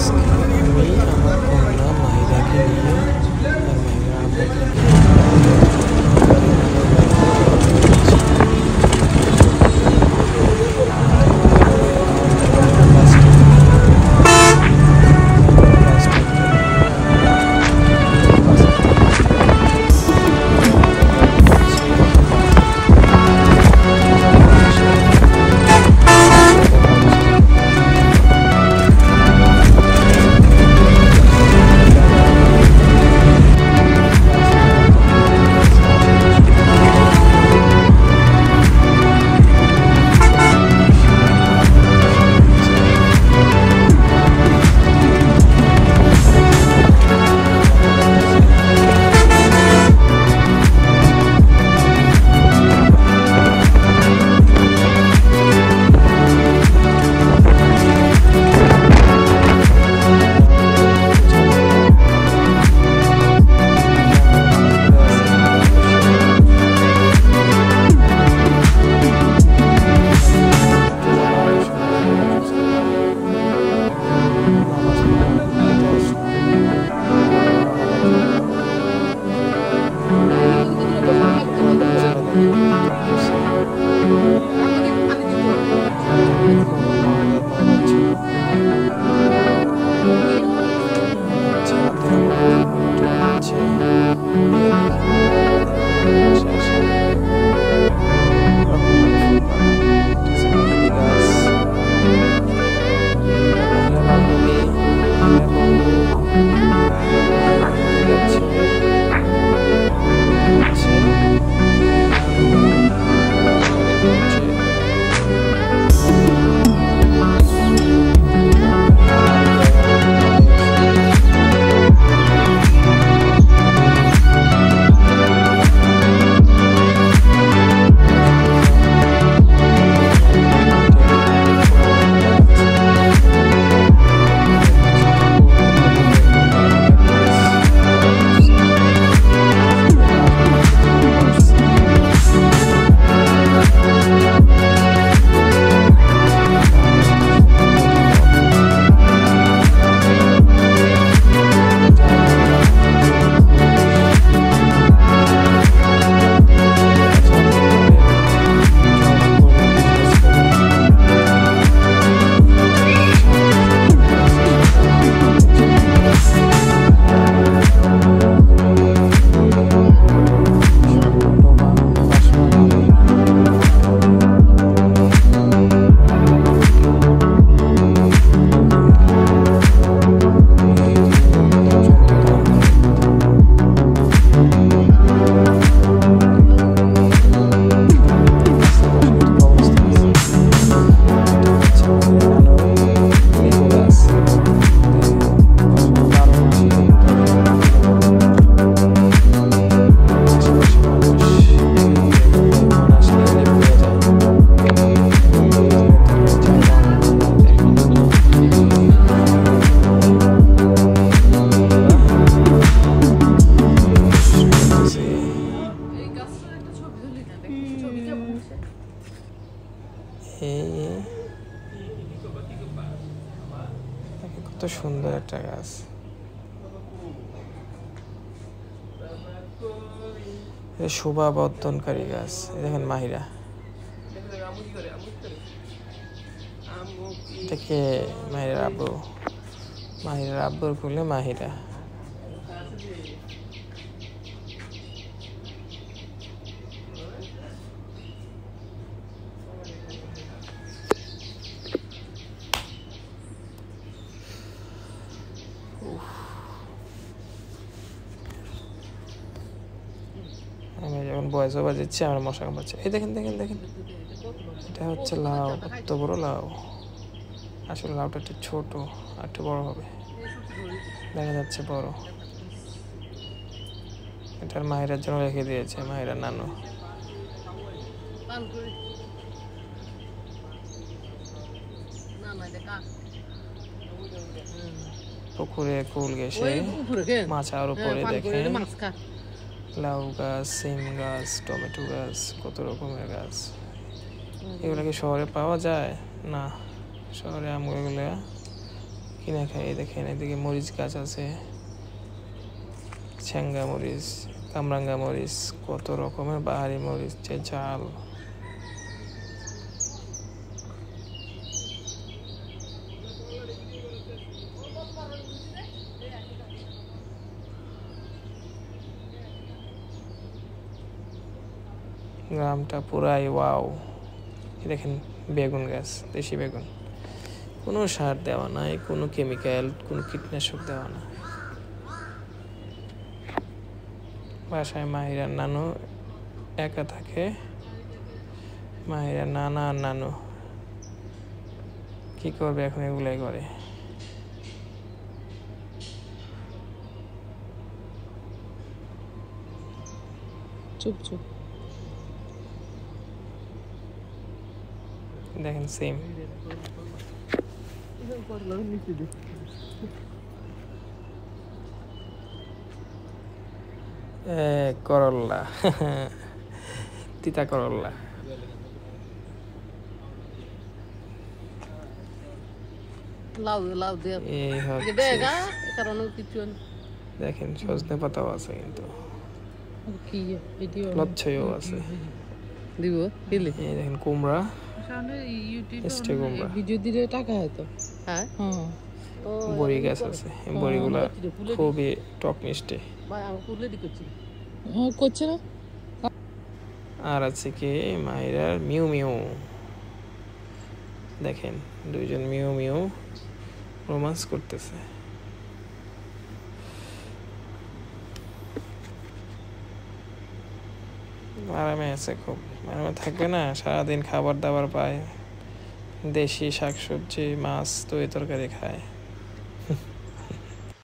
আজকে আমি আমার কন্যা মাহিরাকে নিয়ে আর মাহিরা আব্বাকে নিয়ে কত সুন্দর একটা গাছ। শোভা বর্ধনকারী গাছ। দেখেন মাহিরা, দেখে মাহিরার আব্বু, মাহিরার আব্বুর কোলে মাহিরা। আমি যখন বয়স ওভার দিচ্ছি আমার মশা কামড়াচ্ছে। এই দেখেন দেখেন দেখেন, এটা হচ্ছে লাউ, কত বড় লাউ। আসলে লাউটা একটু ছোট, আর একটু বড় হবে, দেখা যাচ্ছে বড়। এটার মাহিরার জন্য রেখে দিয়েছে মাহিরার নানু। পুকুরে কুল গেছে, মাছ আর উপরে দেখেন লাউ গাছ, সিম গাছ, টমেটো গাছ, কত রকমের গাছ। এগুলো কি শহরে পাওয়া যায়? না, শহরে এগুলো কিনে খাই। এই দেখেন এদিকে মরিচ গাছ আছে, ছ্যাঙ্গা মরিচ, কামরাঙ্গা মরিচ, কত রকমের বাহারি মরিচ, যে ঝাল। গ্রামটা পুরাই ওয়াও। দেখেন বেগুন গাছ, দেশি বেগুন, কোনো সার দেওয়া নাই, কোনো কেমিক্যাল, কোনো কীটনাশক দেওয়া না। বাসায় মাহিরার নানু একা থাকে। মাহিরার নানা আর নানু কি করবে এখন, এগুলাই করে। চুপ চুপ। দেখেন সেম। করল্লা, তিতা করল্লা। লাউ লাউ দিয়ে এই হচ্ছে, দেগা কারণে কিছু দেখেন সজনে পাতাও আছে, কিন্তু কি ভিডিও লচ্ছাইও আছে। দিব দিলে এই দেখেন কুমড়া, সামনে মিষ্টি কুমড়া, ভিডিও দিলে টাকা হয়তো। হ্যাঁ হ্যাঁ। বড়ি গাছ আছে, এই বড়িগুলা খুবই টক মিষ্টি। ভাই আমি কুলে দি করছি। হ্যাঁ করছে না। আর আছে কি মাহিরার মিউ মিউ। দেখেন দুইজন মিউ মিউ রোমান্স করতেছে। আরামে আছে, খুব আরামে থাকবে না, সারাদিন খাবার দাবার পায়, দেশি শাকসবজি, মাছ, তরি তরকারি খায়।